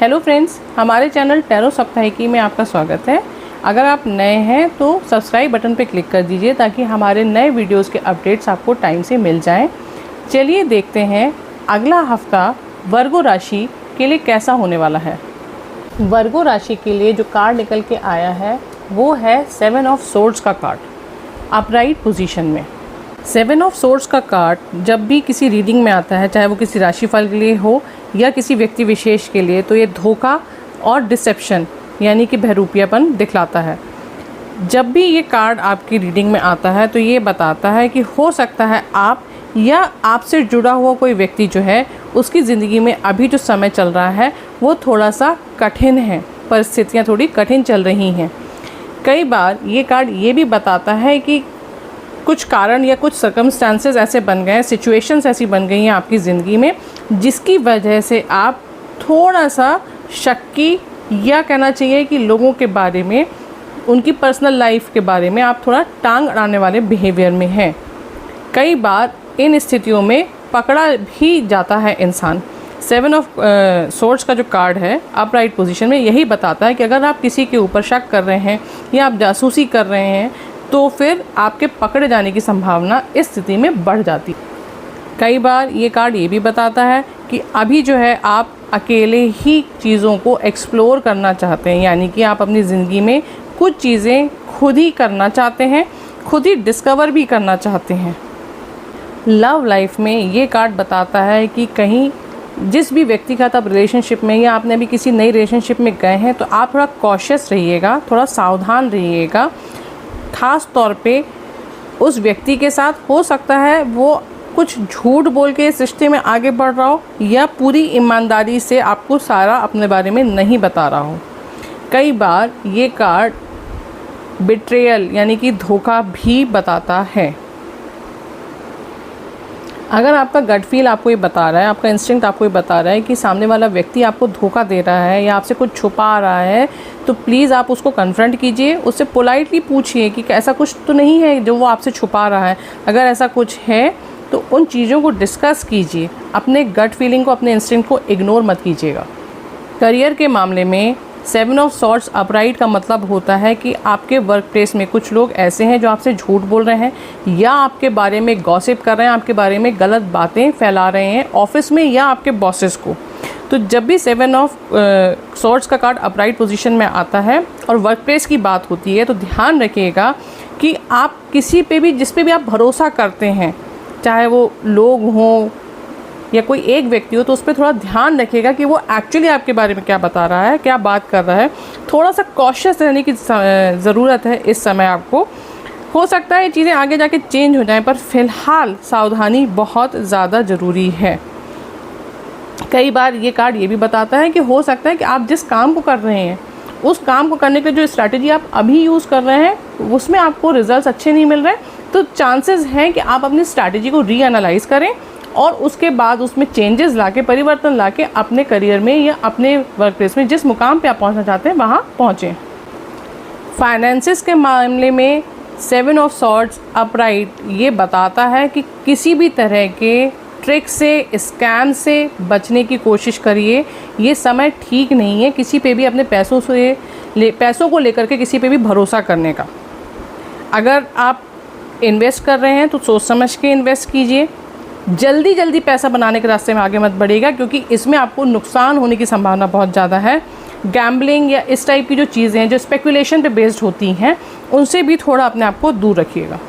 Hello friends, हमारे channel tarot सप्ताहिकी में आपका स्वागत है। अगर आप नए हैं तो सब्सक्राइब बटन पर क्लिक कर दीजिए ताकि हमारे नए वीडियोस के अपडेट्स आपको टाइम से मिल जाएं। चलिए देखते हैं अगला हफ्ता वर्गो राशि के लिए कैसा होने वाला है। वर्गो राशि के लिए जो कार्ड निकल के आया है वो है 7 ऑफ सोर्ड्स का कार्ड अपराइट पोजीशन में। 7 ऑफ सोर्ड्स का कार्ड जब भी किसी रीडिंग में आता है, चाहे वो किसी राशिफल के लिए हो या किसी व्यक्ति विशेष के लिए, तो ये धोखा और डिसेप्शन यानी कि बहरूपियापन दिखलाता है। जब भी ये कार्ड आपकी रीडिंग में आता है तो ये बताता है कि हो सकता है आप या आपसे जुड़ा हुआ कोई व्यक्ति जो है उसकी ज़िंदगी में अभी जो समय चल रहा है वो थोड़ा सा कठिन है, परिस्थितियाँ थोड़ी कठिन चल रही हैं। कई बार ये कार्ड ये भी बताता है कि कुछ कारण या कुछ सर्कमस्टांसेस ऐसे बन गए हैं, सिचुएशंस ऐसी बन गई हैं आपकी ज़िंदगी में जिसकी वजह से आप थोड़ा सा शक्की या कहना चाहिए कि लोगों के बारे में, उनकी पर्सनल लाइफ के बारे में आप थोड़ा टांग अड़ाने वाले बिहेवियर में हैं। कई बार इन स्थितियों में पकड़ा भी जाता है इंसान। 7 ऑफ सोर्ड्स का जो कार्ड है अपराइट पोजीशन में यही बताता है कि अगर आप किसी के ऊपर शक कर रहे हैं या आप जासूसी कर रहे हैं तो फिर आपके पकड़े जाने की संभावना इस स्थिति में बढ़ जाती है। कई बार ये कार्ड ये भी बताता है कि अभी जो है आप अकेले ही चीज़ों को एक्सप्लोर करना चाहते हैं, यानी कि आप अपनी ज़िंदगी में कुछ चीज़ें खुद ही करना चाहते हैं, खुद ही डिस्कवर भी करना चाहते हैं। लव लाइफ में ये कार्ड बताता है कि कहीं जिस भी व्यक्ति का आप रिलेशनशिप में या आपने अभी किसी नई रिलेशनशिप में गए हैं तो आप थोड़ा कॉशियस रहिएगा, थोड़ा सावधान रहिएगा। ख़ास तौर पे उस व्यक्ति के साथ हो सकता है वो कुछ झूठ बोल के इस रिश्ते में आगे बढ़ रहा हो या पूरी ईमानदारी से आपको सारा अपने बारे में नहीं बता रहा हो। कई बार ये कार्ड बिट्रेयल यानी कि धोखा भी बताता है। अगर आपका गट फील आपको ये बता रहा है, आपका इंस्टिंक्ट आपको ये बता रहा है कि सामने वाला व्यक्ति आपको धोखा दे रहा है या आपसे कुछ छुपा रहा है, तो प्लीज़ आप उसको कन्फ्रंट कीजिए, उससे पोलाइटली पूछिए कि ऐसा कुछ तो नहीं है जो वो आपसे छुपा रहा है। अगर ऐसा कुछ है तो उन चीज़ों को डिस्कस कीजिए। अपने गट फीलिंग को, अपने इंस्टिंक्ट को इग्नोर मत कीजिएगा। करियर के मामले में 7 ऑफ सॉर्ड्स अपराइट का मतलब होता है कि आपके वर्क प्लेस में कुछ लोग ऐसे हैं जो आपसे झूठ बोल रहे हैं या आपके बारे में गॉसिप कर रहे हैं, आपके बारे में गलत बातें फैला रहे हैं ऑफिस में या आपके बॉसेस को। तो जब भी 7 ऑफ सॉर्ड्स का कार्ड अपराइट पोजीशन में आता है और वर्क प्लेस की बात होती है तो ध्यान रखिएगा कि आप किसी पे भी, जिस पे भी आप भरोसा करते हैं, चाहे वो लोग हों या कोई एक व्यक्ति हो, तो उस पर थोड़ा ध्यान रखिएगा कि वो एक्चुअली आपके बारे में क्या बता रहा है, क्या बात कर रहा है। थोड़ा सा कॉशियस रहने की ज़रूरत है इस समय आपको। हो सकता है ये चीज़ें आगे जाके चेंज हो जाएं, पर फ़िलहाल सावधानी बहुत ज़्यादा ज़रूरी है। कई बार ये कार्ड ये भी बताता है कि हो सकता है कि आप जिस काम को कर रहे हैं उस काम को करने के लिए जो स्ट्रैटेजी आप अभी यूज़ कर रहे हैं उसमें आपको रिजल्ट्स अच्छे नहीं मिल रहे, तो चांसेस हैं कि आप अपनी स्ट्रैटेजी को रीएनालाइज करें और उसके बाद उसमें चेंजेस लाके, परिवर्तन लाके अपने करियर में या अपने वर्क प्लेस में जिस मुकाम पे आप पहुंचना चाहते हैं वहां पहुंचें। फाइनेंसिस के मामले में 7 ऑफ सॉर्ड्स अपराइट ये बताता है कि किसी भी तरह के ट्रिक से, स्कैम से बचने की कोशिश करिए। ये समय ठीक नहीं है किसी पे भी अपने पैसों को लेकर के किसी पे भी भरोसा करने का। अगर आप इन्वेस्ट कर रहे हैं तो सोच समझ के इन्वेस्ट कीजिए। जल्दी पैसा बनाने के रास्ते में आगे मत बढ़िएगा क्योंकि इसमें आपको नुकसान होने की संभावना बहुत ज़्यादा है। गैम्बलिंग या इस टाइप की जो चीज़ें हैं जो स्पेकुलेशन पे बेस्ड होती हैं उनसे भी थोड़ा अपने आप को दूर रखिएगा।